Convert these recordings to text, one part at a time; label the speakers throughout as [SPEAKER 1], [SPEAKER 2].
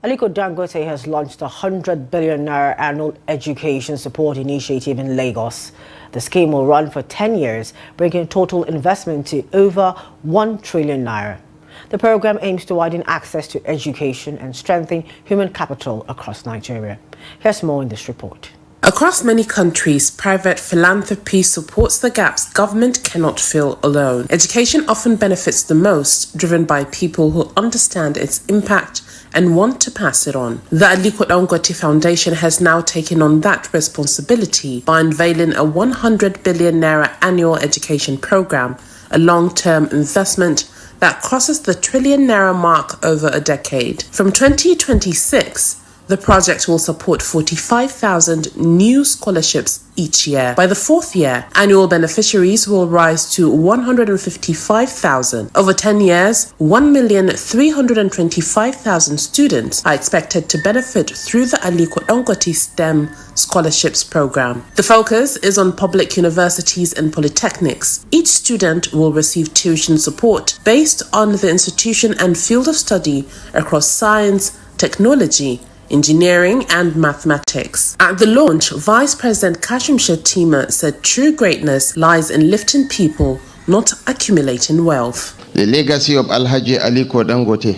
[SPEAKER 1] Aliko Dangote has launched a 100 billion naira annual education support initiative in Lagos. The scheme will run for 10 years, bringing total investment to over 1 trillion naira. The program aims to widen access to education and strengthen human capital across Nigeria. Here's more in this report.
[SPEAKER 2] Across many countries, private philanthropy supports the gaps government cannot fill alone. Education often benefits the most, driven by people who understand its impact and want to pass it on. The Aliko Dangote Foundation has now taken on that responsibility by unveiling a 100 billion naira annual education program, a long-term investment that crosses the trillion naira mark over a decade. From 2026, the project will support 45,000 new scholarships each year. By the fourth year, annual beneficiaries will rise to 155,000. Over 10 years, 1,325,000 students are expected to benefit through the Aliko Dangote STEM scholarships program. The focus is on public universities and polytechnics. Each student will receive tuition support based on the institution and field of study across science, technology, engineering and mathematics. At the launch, Vice President Kashim Shettima said true greatness lies in lifting people, not accumulating wealth.
[SPEAKER 3] The legacy of Alhaji Aliko Dangote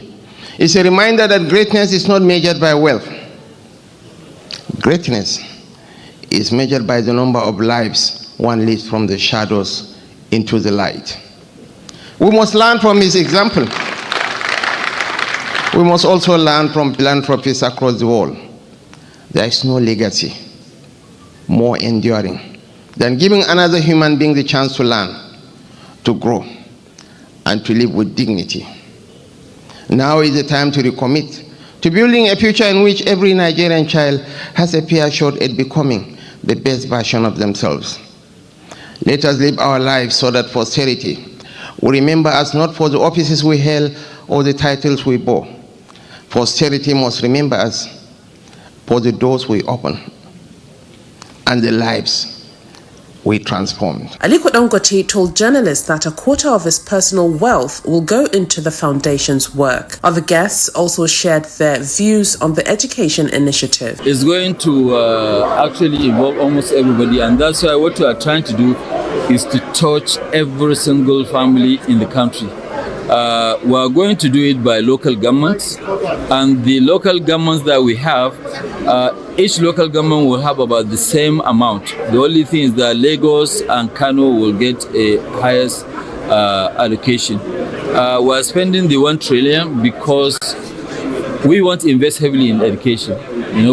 [SPEAKER 3] is a reminder that greatness is not measured by wealth. Greatness is measured by the number of lives one leads from the shadows into the light. We must learn from his example. We must also learn from philanthropists across the world. There is no legacy more enduring than giving another human being the chance to learn, to grow, and to live with dignity. Now is the time to recommit to building a future in which every Nigerian child has a fair shot at becoming the best version of themselves. Let us live our lives so that posterity will remember us not for the offices we held or the titles we bore. Posterity must remember us for the doors we open and the lives we transformed.
[SPEAKER 2] Aliko Dangote told journalists that a quarter of his personal wealth will go into the foundation's work. Other guests also shared their views on the education initiative.
[SPEAKER 4] It's going to actually involve almost everybody, and that's why what we are trying to do is to touch every single family in the country. We are going to do it by local governments, and the local governments that we have, each local government will have about the same amount. The only thing is that Lagos and Kano will get a highest allocation. We are spending the 1 trillion because we want to invest heavily in education,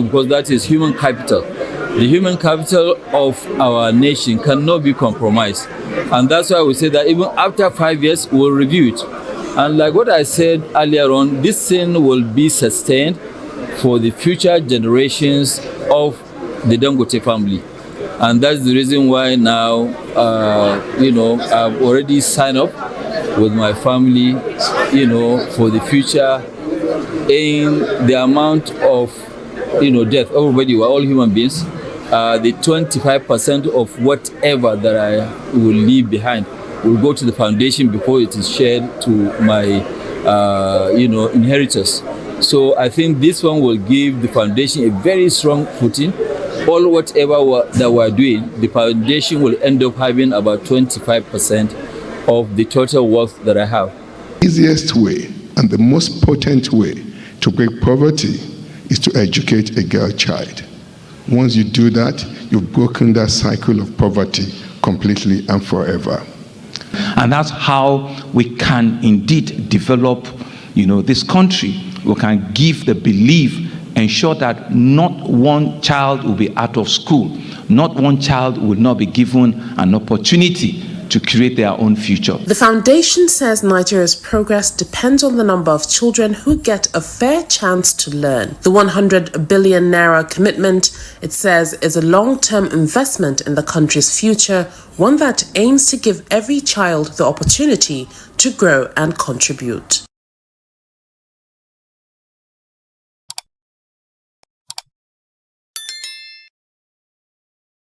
[SPEAKER 4] because that is human capital. The human capital of our nation cannot be compromised. And that's why we say that even after 5 years, we'll review it. And like what I said earlier on, this thing will be sustained for the future generations of the Dangote family. And that's the reason why now, I've already signed up with my family, for the future in the amount of, death. Everybody, we're all human beings. The 25% of whatever that I will leave behind will go to the foundation before it is shared to my, inheritors. So I think this one will give the foundation a very strong footing. All whatever that we're doing, the foundation will end up having about 25% of the total wealth that I have.
[SPEAKER 5] The easiest way and the most potent way to break poverty is to educate a girl child. Once you do that, you've broken that cycle of poverty completely and forever.
[SPEAKER 6] And that's how we can indeed develop, this country. We can give the belief, ensure that not one child will be out of school. Not one child will not be given an opportunity to create their own future.
[SPEAKER 2] The foundation says Nigeria's progress depends on the number of children who get a fair chance to learn. The 100 billion naira commitment, it says, is a long-term investment in the country's future, one that aims to give every child the opportunity to grow and contribute.